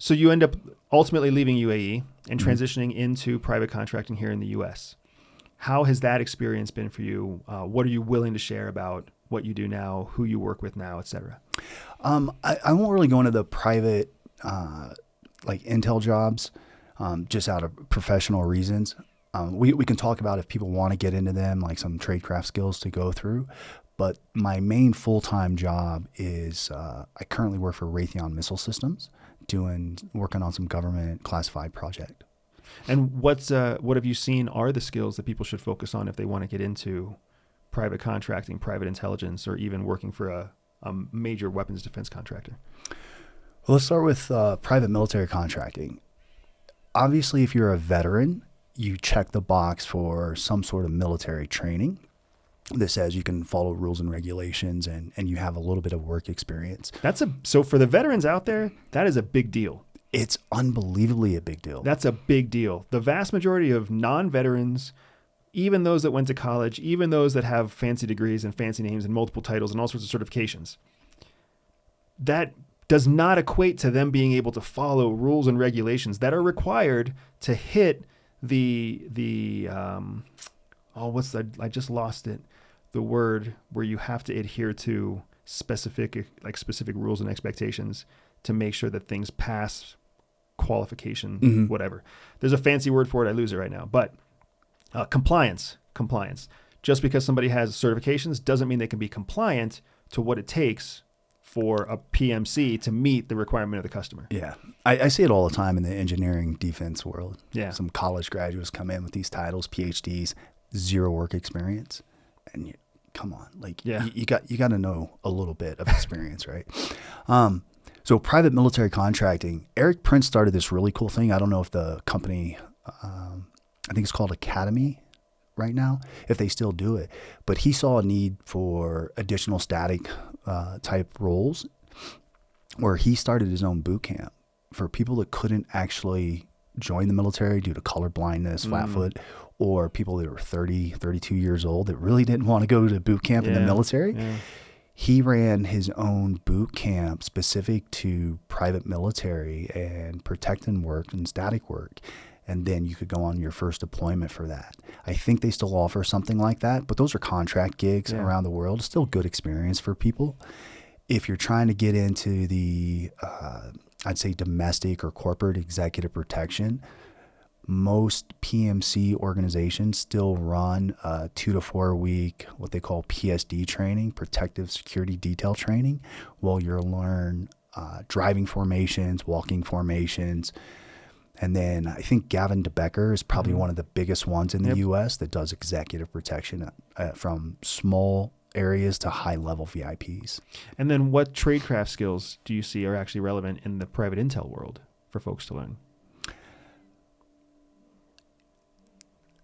So you end up ultimately leaving UAE and transitioning into private contracting here in the U.S. How has that experience been for you? What are you willing to share about what you do now, who you work with now, et cetera? I won't really go into the private like intel jobs just out of professional reasons. We can talk about if people want to get into them, like some tradecraft skills to go through. But my main full-time job is I currently work for Raytheon Missile Systems, working on some government classified project. And what have you seen are the skills that people should focus on if they want to get into private contracting, private intelligence, or even working for a major weapons defense contractor? Well, let's start with private military contracting. Obviously, if you're a veteran, you check the box for some sort of military training that says you can follow rules and regulations and you have a little bit of work experience. So for the veterans out there, that is a big deal. It's unbelievably a big deal. That's a big deal. The vast majority of non-veterans, even those that went to college, even those that have fancy degrees and fancy names and multiple titles and all sorts of certifications, that does not equate to them being able to follow rules and regulations that are required to hit I just lost it. The word where you have to adhere to specific rules and expectations to make sure that things pass qualification, whatever. There's a fancy word for it. I lose it right now, but compliance. Just because somebody has certifications doesn't mean they can be compliant to what it takes for a PMC to meet the requirement of the customer. Yeah. I see it all the time in the engineering defense world. Yeah. Some college graduates come in with these titles, PhDs, zero work experience. And come on, you got to know a little bit of experience, right? So private military contracting, Eric Prince started this really cool thing. I don't know if the company, I think it's called Academy right now, if they still do it, but he saw a need for additional static type roles where he started his own boot camp for people that couldn't actually join the military due to color blindness, flat foot, or people that were 30, 32 years old that really didn't want to go to boot camp in the military. Yeah. He ran his own boot camp specific to private military and protecting work and static work. And then you could go on your first deployment for that. I think they still offer something like that, but those are contract gigs around the world. It's still good experience for people. If you're trying to get into the, I'd say domestic or corporate executive protection, most PMC organizations still run a 2 to 4 week, what they call PSD training, protective security detail training, while you'll learn driving formations, walking formations. And then I think Gavin DeBecker is probably one of the biggest ones in the U.S. that does executive protection from small areas to high-level VIPs. And then what tradecraft skills do you see are actually relevant in the private intel world for folks to learn?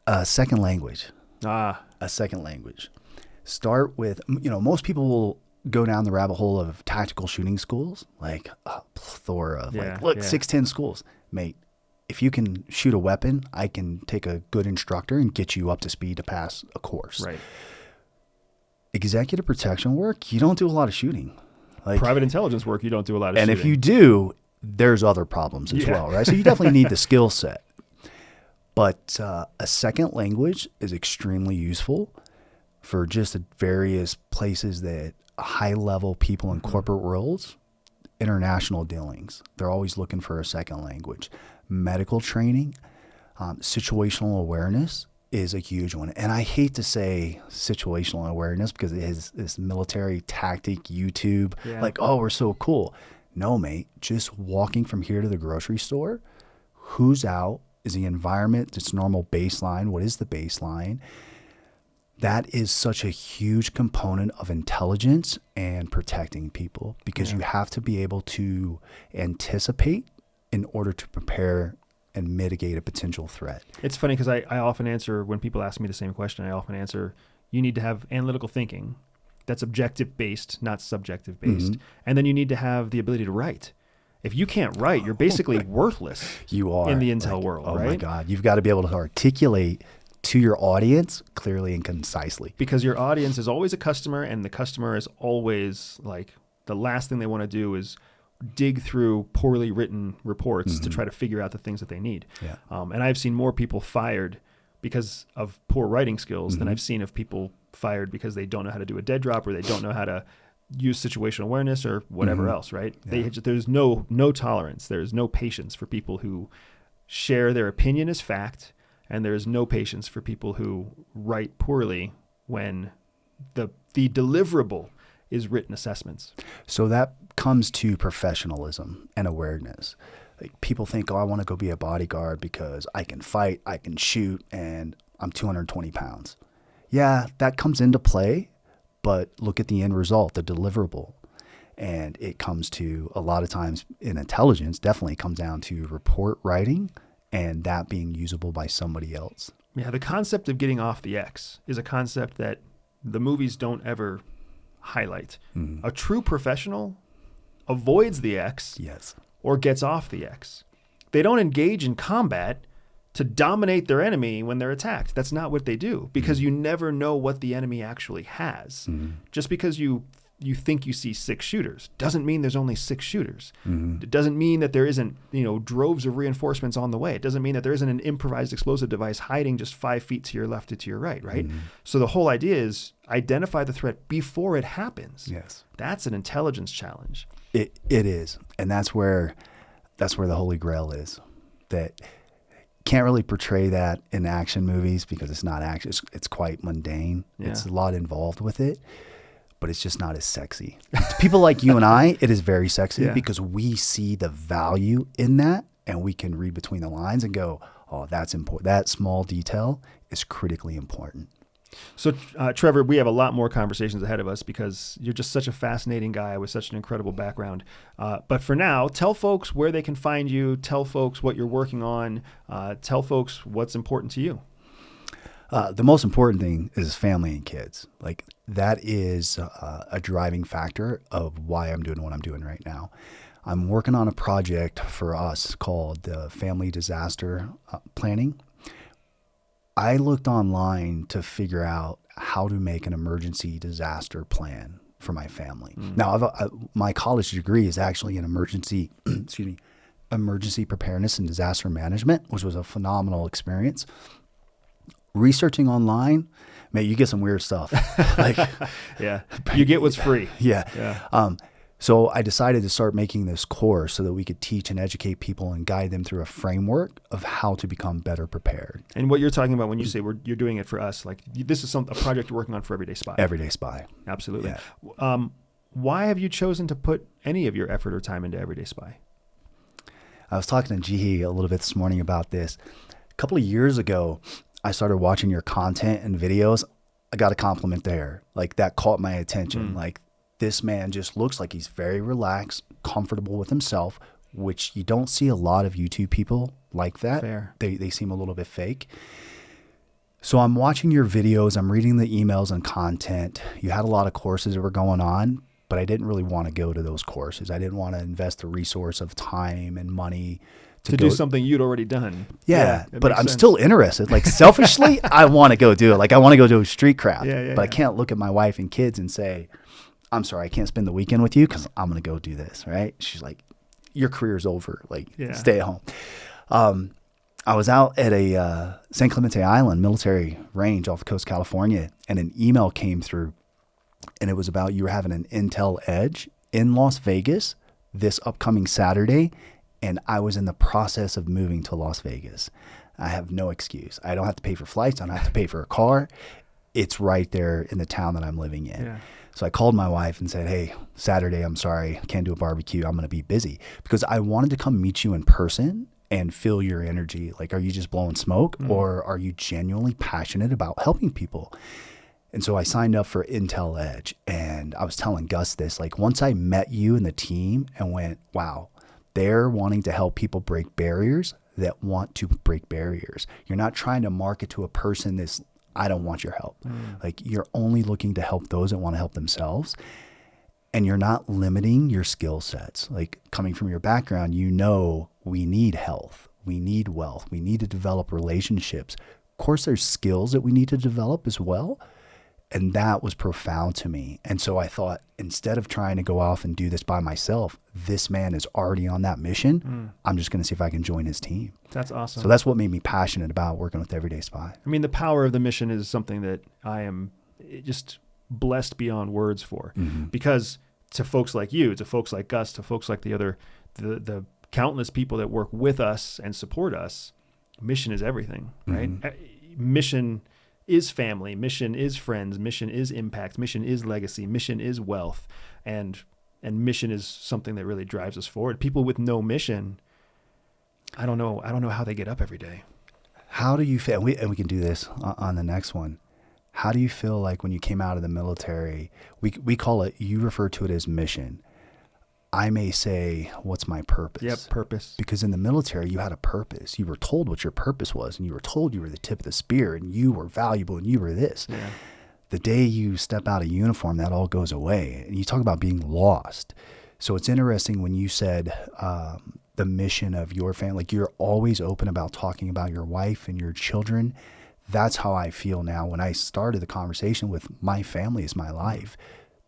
A second language. A second language. Start with, most people will go down the rabbit hole of tactical shooting schools, like a plethora of 610 schools. Mate, if you can shoot a weapon, I can take a good instructor and get you up to speed to pass a course. Right. Executive protection work, you don't do a lot of shooting. Private intelligence work, you don't do a lot of shooting. And if you do, there's other problems as well, right? So you definitely need the skill set. But a second language is extremely useful for just various places that high-level people in corporate worlds, international dealings, they're always looking for a second language. Medical training, situational awareness is a huge one. And I hate to say situational awareness because it is this military tactic YouTube, we're so cool. No, mate, just walking from here to the grocery store, who's out? Is the environment its normal baseline? What is the baseline? That is such a huge component of intelligence and protecting people because you have to be able to anticipate in order to prepare and mitigate a potential threat. It's funny because I often answer, when people ask me the same question, I often answer, you need to have analytical thinking that's objective-based, not subjective-based. And then you need to have the ability to write. If you can't write, you're basically worthless. You are in the intel world, right? Oh my God. You've got to be able to articulate to your audience clearly and concisely. Because your audience is always a customer, and the customer is always the last thing they want to do is dig through poorly written reports to try to figure out the things that they need. Yeah. And I've seen more people fired because of poor writing skills than I've seen of people fired because they don't know how to do a dead drop or they don't know how to use situational awareness or whatever else, right? Yeah. There's no tolerance. There's no patience for people who share their opinion as fact, and there's no patience for people who write poorly when the deliverable is written assessments. So that comes to professionalism and awareness. Like people think, oh, I want to go be a bodyguard because I can fight, I can shoot, and I'm 220 pounds. Yeah, that comes into play, but look at the end result, the deliverable. And it comes to, a lot of times in intelligence, definitely comes down to report writing and that being usable by somebody else. Yeah, the concept of getting off the X is a concept that the movies don't ever highlight. A true professional avoids the X or gets off the X. They don't engage in combat to dominate their enemy when they're attacked. That's not what they do, because you never know what the enemy actually has. Just because you think you see 6 shooters doesn't mean there's only 6 shooters. It doesn't mean that there isn't, droves of reinforcements on the way. It doesn't mean that there isn't an improvised explosive device hiding just 5 feet to your left or to your right, right? So the whole idea is identify the threat before it happens. Yes. That's an intelligence challenge. It is. And that's where the Holy Grail is. That can't really portray that in action movies because it's not action. It's quite mundane. Yeah. It's a lot involved with it, but it's just not as sexy. To people like you and I, it is very sexy because we see the value in that and we can read between the lines and go, oh, that's important. That small detail is critically important. So, Trevor, we have a lot more conversations ahead of us because you're just such a fascinating guy with such an incredible background. But for now, tell folks where they can find you. Tell folks what you're working on. Tell folks what's important to you. The most important thing is family and kids. Like that is a driving factor of why I'm doing what I'm doing right now. I'm working on a project for us called the Family Disaster Planning. I looked online to figure out how to make an emergency disaster plan for my family. Now, my college degree is actually in emergency preparedness and disaster management, which was a phenomenal experience. Researching online, man, you get some weird stuff. You get what's free. So I decided to start making this course so that we could teach and educate people and guide them through a framework of how to become better prepared. And what you're talking about when you say you're doing it for us, like this is a project you're working on for Everyday Spy. Everyday Spy. Absolutely. Yeah. Why have you chosen to put any of your effort or time into Everyday Spy? I was talking to Jihi a little bit this morning about this. A couple of years ago, I started watching your content and videos. I got a compliment there. Like that caught my attention. Like, this man just looks like he's very relaxed, comfortable with himself, which you don't see a lot of YouTube people like that. Fair. They seem a little bit fake. So I'm watching your videos. I'm reading the emails and content. You had a lot of courses that were going on, but I didn't really want to go to those courses. I didn't want to invest the resource of time and money to do something you'd already done. Yeah, but I'm still interested. Like selfishly, I want to go do it. Like I want to go do street craft, but I can't look at my wife and kids and say, I'm sorry, I can't spend the weekend with you because I'm going to go do this, right? She's like, your career's over. Like, stay at home. I was out at a San Clemente Island military range off the coast of California, and an email came through, and it was about you were having an Intel Edge in Las Vegas this upcoming Saturday, and I was in the process of moving to Las Vegas. I have no excuse. I don't have to pay for flights. I don't have to pay for a car. It's right there in the town that I'm living in. Yeah. So I called my wife and said, hey, Saturday, I'm sorry, can't do a barbecue. I'm going to be busy, because I wanted to come meet you in person and feel your energy. Like, are you just blowing smoke or are you genuinely passionate about helping people? And so I signed up for Intel Edge, and I was telling Gus this, like once I met you and the team and went, wow, they're wanting to help people break barriers that want to break barriers. You're not trying to market to a person this, I don't want your help. Like you're only looking to help those that want to help themselves. And you're not limiting your skill sets. Like coming from your background, you know, we need health, we need wealth, we need to develop relationships. Of course, there's skills that we need to develop as well. And that was profound to me. And so I thought, instead of trying to go off and do this by myself, this man is already on that mission. I'm just going to see if I can join his team. That's awesome. So that's what made me passionate about working with Everyday Spy. I mean, the power of the mission is something that I am just blessed beyond words for, because to folks like you, to folks like Gus, to folks like the countless people that work with us and support us, mission is everything, right? Mission is family, mission is friends, mission is impact, mission is legacy, mission is wealth, and mission is something that really drives us forward. People with no mission, I don't know how they get up every day. How do you feel? And we can do this on the next one. How do you feel like when you came out of the military? We call it, you refer to it as mission. I may say, what's my purpose? Yep, purpose. Because in the military, you had a purpose. You were told what your purpose was, and you were told you were the tip of the spear, and you were valuable, and you were this. Yeah. The day you step out of uniform, that all goes away. And you talk about being lost. So it's interesting when you said the mission of your family, like you're always open about talking about your wife and your children. That's how I feel now. When I started the conversation with my family is my life.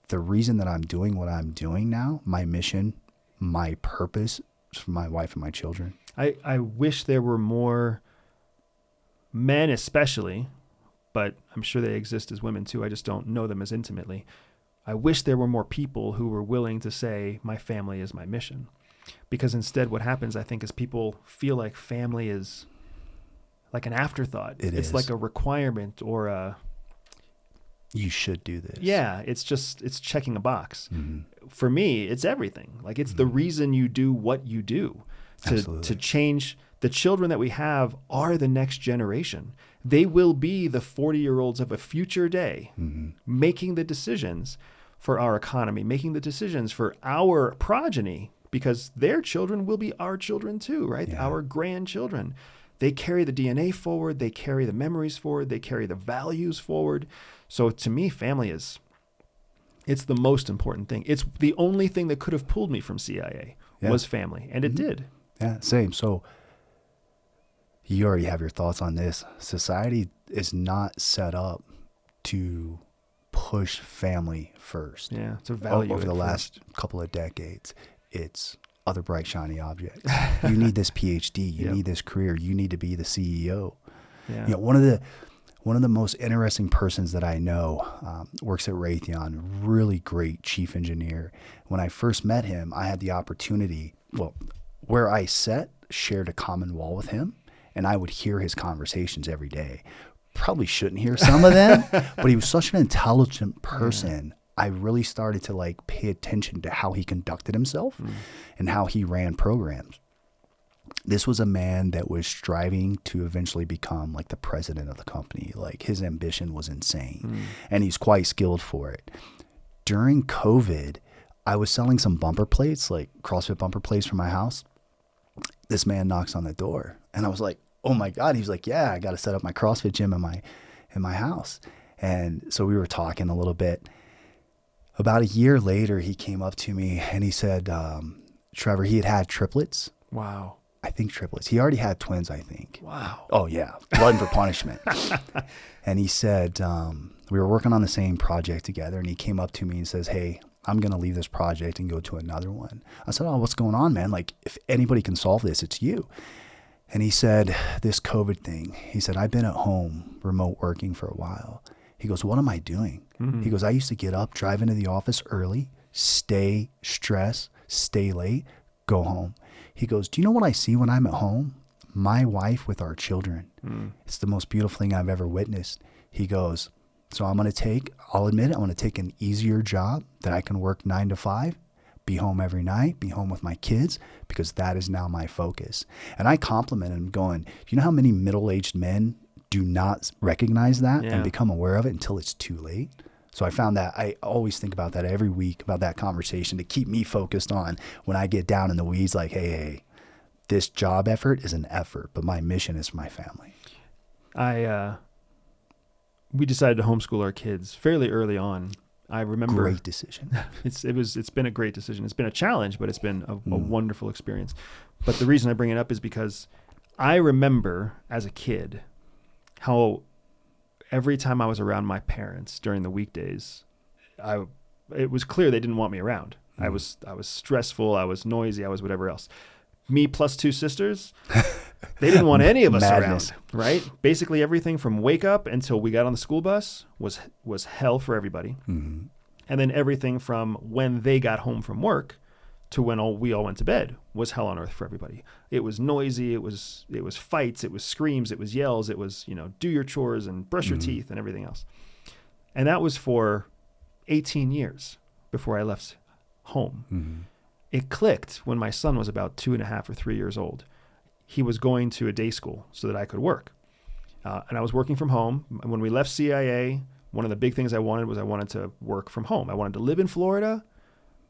The reason that I'm doing what I'm doing now, my mission, my purpose is for my wife and my children. I wish there were more men especially, but I'm sure they exist as women too. I just don't know them as intimately. I wish there were more people who were willing to say, my family is my mission. Because instead what happens, I think, is people feel like family is like an afterthought. It's like a requirement or a... You should do this. Yeah, it's checking a box. For me, it's everything. Like it's the reason you do what you do. To change. The children that we have are the next generation. They will be the 40-year-olds of a future day, making the decisions for our economy, making the decisions for our progeny, because their children will be our children too, right? Yeah. Our grandchildren. They carry the DNA forward. They carry the memories forward. They carry the values forward. So to me, family it's the most important thing. It's the only thing that could have pulled me from CIA was family. And it did. Yeah, same. So you already have your thoughts on this. Society is not set up to push family first. Yeah, it's a value over the last couple of decades. It's other bright, shiny objects. You need this PhD. You need this career. You need to be the CEO. Yeah. You know, one of the most interesting persons that I know works at Raytheon, really great chief engineer. When I first met him, I had the opportunity, where I shared a common wall with him, and I would hear his conversations every day. Probably shouldn't hear some of them, but he was such an intelligent person. I really started to pay attention to how he conducted himself and how he ran programs. This was a man that was striving to eventually become the president of the company. His ambition was insane, and he's quite skilled for it. During COVID, I was selling some bumper plates, CrossFit bumper plates for my house. This man knocks on the door, and I was like, oh my God. He's like, yeah, I got to set up my CrossFit gym in my house. And so we were talking a little bit. About a year later, he came up to me and he said, Trevor, he had triplets. Wow. I think triplets. He already had twins, I think. Wow. Oh, yeah. Blood for punishment. And he said, we were working on the same project together, and he came up to me and says, hey, I'm going to leave this project and go to another one. I said, oh, what's going on, man? If anybody can solve this, it's you. And he said, this COVID thing. He said, I've been at home remote working for a while. He goes, what am I doing? He goes, I used to get up, drive into the office early, stay stressed, stay late, go home. He goes, do you know what I see when I'm at home? My wife with our children. It's the most beautiful thing I've ever witnessed. He goes, so I'll admit it, I'm going to take an easier job that I can work 9 to 5, be home every night, be home with my kids, because that is now my focus. And I compliment him going, do you know how many middle-aged men do not recognize that and become aware of it until it's too late? So I found that I always think about that every week, about that conversation, to keep me focused on when I get down in the weeds, hey, this job effort is an effort, but my mission is for my family. We decided to homeschool our kids fairly early on. I remember. Great decision. It's been a great decision. It's been a challenge, but it's been a wonderful experience. But the reason I bring it up is because I remember as a kid how every time I was around my parents during the weekdays, it was clear they didn't want me around. I was stressful. I was noisy. I was whatever else. Me plus 2 sisters, they didn't want any of us around, right? Basically everything from wake up until we got on the school bus was hell for everybody. Mm-hmm. And then everything from when they got home from work to when we all went to bed was hell on earth for everybody. It was noisy. It was fights. It was screams. It was yells. It was, do your chores and brush your teeth and everything else. And that was for 18 years before I left home. Mm-hmm. It clicked when my son was about 2.5 or 3 years old. He was going to a day school so that I could work. And I was working from home. When we left CIA, one of the big things I wanted to work from home. I wanted to live in Florida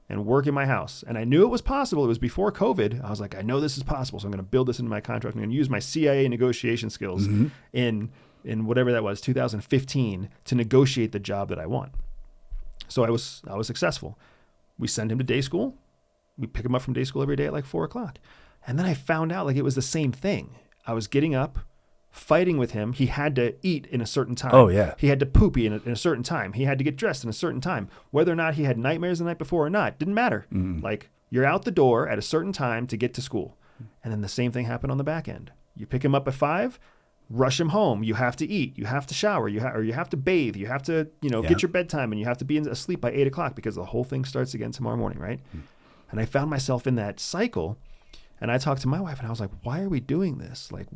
and work in my house. And I knew it was possible. It was before COVID. I was like, I know this is possible. So I'm going to build this into my contract. I'm going to use my CIA negotiation skills in whatever that was, 2015, to negotiate the job that I want. So I was successful. We send him to day school. We pick him up from day school every day at like 4:00. And then I found out like it was the same thing. I was getting up, fighting with him. He had to eat in a certain time. Oh, yeah. He had to poop in a certain time. He had to get dressed in a certain time. Whether or not he had nightmares the night before or not, didn't matter. Like, you're out the door at a certain time to get to school. And then the same thing happened on the back end. You pick him up at 5, rush him home. You have to eat. You have to shower. You have to bathe. You have to, get your bedtime, and you have to be asleep by 8:00 because the whole thing starts again tomorrow morning, right? And I found myself in that cycle, and I talked to my wife, and I was like, why are we doing this? Like,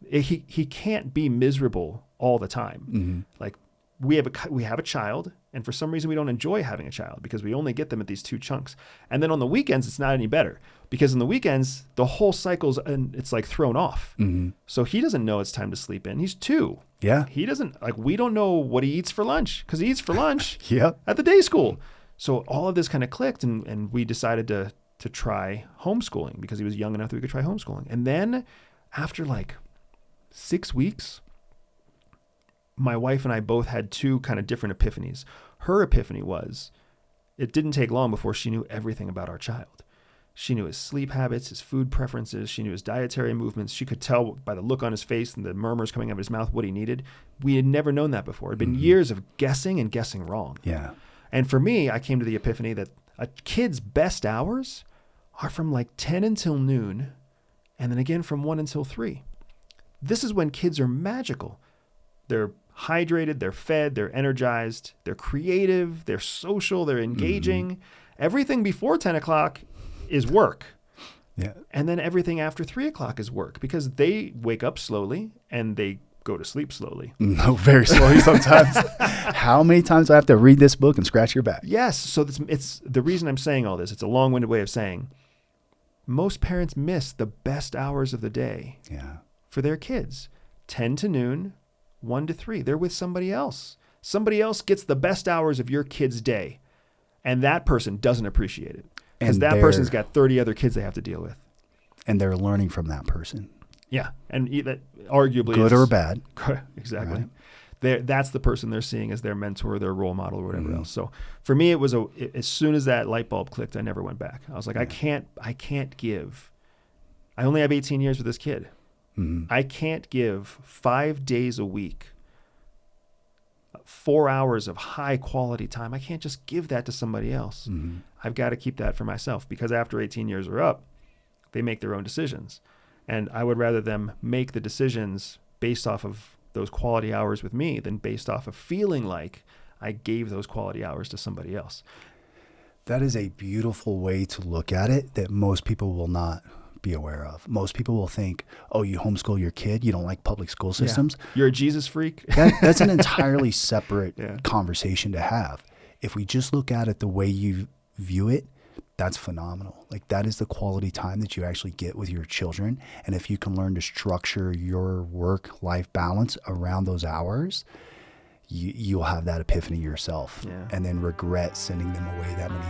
he can't be miserable all the time. Mm-hmm. Like, we have a child, and for some reason we don't enjoy having a child because we only get them at these 2 chunks. And then on the weekends, it's not any better because on the weekends, the whole cycle's, and it's like thrown off. Mm-hmm. So he doesn't know it's time to sleep in. He's 2. Yeah. He doesn't, like, we don't know what he eats for lunch because he eats for lunch Yep. at the day school. So all of this kind of clicked, and we decided to try homeschooling because he was young enough that we could try homeschooling. And then after like 6 weeks, my wife and I both had 2 kind of different epiphanies. Her epiphany was, it didn't take long before she knew everything about our child. She knew his sleep habits, his food preferences. She knew his dietary movements. She could tell by the look on his face and the murmurs coming out of his mouth what he needed. We had never known that before. It had been years of guessing and guessing wrong. Yeah. And for me, I came to the epiphany that a kid's best hours are from like 10 until noon, and then again from 1 until 3. This is when kids are magical. They're hydrated, they're fed, they're energized, they're creative, they're social, they're engaging. Everything before 10 o'clock is work. Yeah. And then everything after 3 o'clock is work because they wake up slowly and they go to sleep slowly. No, very slowly sometimes. How many times do I have to read this book and scratch your back? Yes. So it's the reason I'm saying all this. It's a long-winded way of saying most parents miss the best hours of the day for their kids. 10 to noon, 1 to 3. They're with somebody else. Somebody else gets the best hours of your kid's day, and that person doesn't appreciate it because that person's got 30 other kids they have to deal with. And they're learning from that person. Yeah, and that arguably good or bad. Exactly. Right. That's the person they're seeing as their mentor, their role model, or whatever else. So for me, it was as soon as that light bulb clicked, I never went back. I was like, I can't give. I only have 18 years with this kid. Mm-hmm. I can't give 5 days a week, 4 hours of high quality time. I can't just give that to somebody else. Mm-hmm. I've got to keep that for myself because after 18 years are up, they make their own decisions. And I would rather them make the decisions based off of those quality hours with me than based off of feeling like I gave those quality hours to somebody else. That is a beautiful way to look at it that most people will not be aware of. Most people will think, oh, you homeschool your kid, you don't like public school systems. Yeah. You're a Jesus freak. That's an entirely separate conversation to have. If we just look at it the way you view it, that's phenomenal. Like, that is the quality time that you actually get with your children. And if you can learn to structure your work-life balance around those hours, you'll have that epiphany yourself and then regret sending them away that many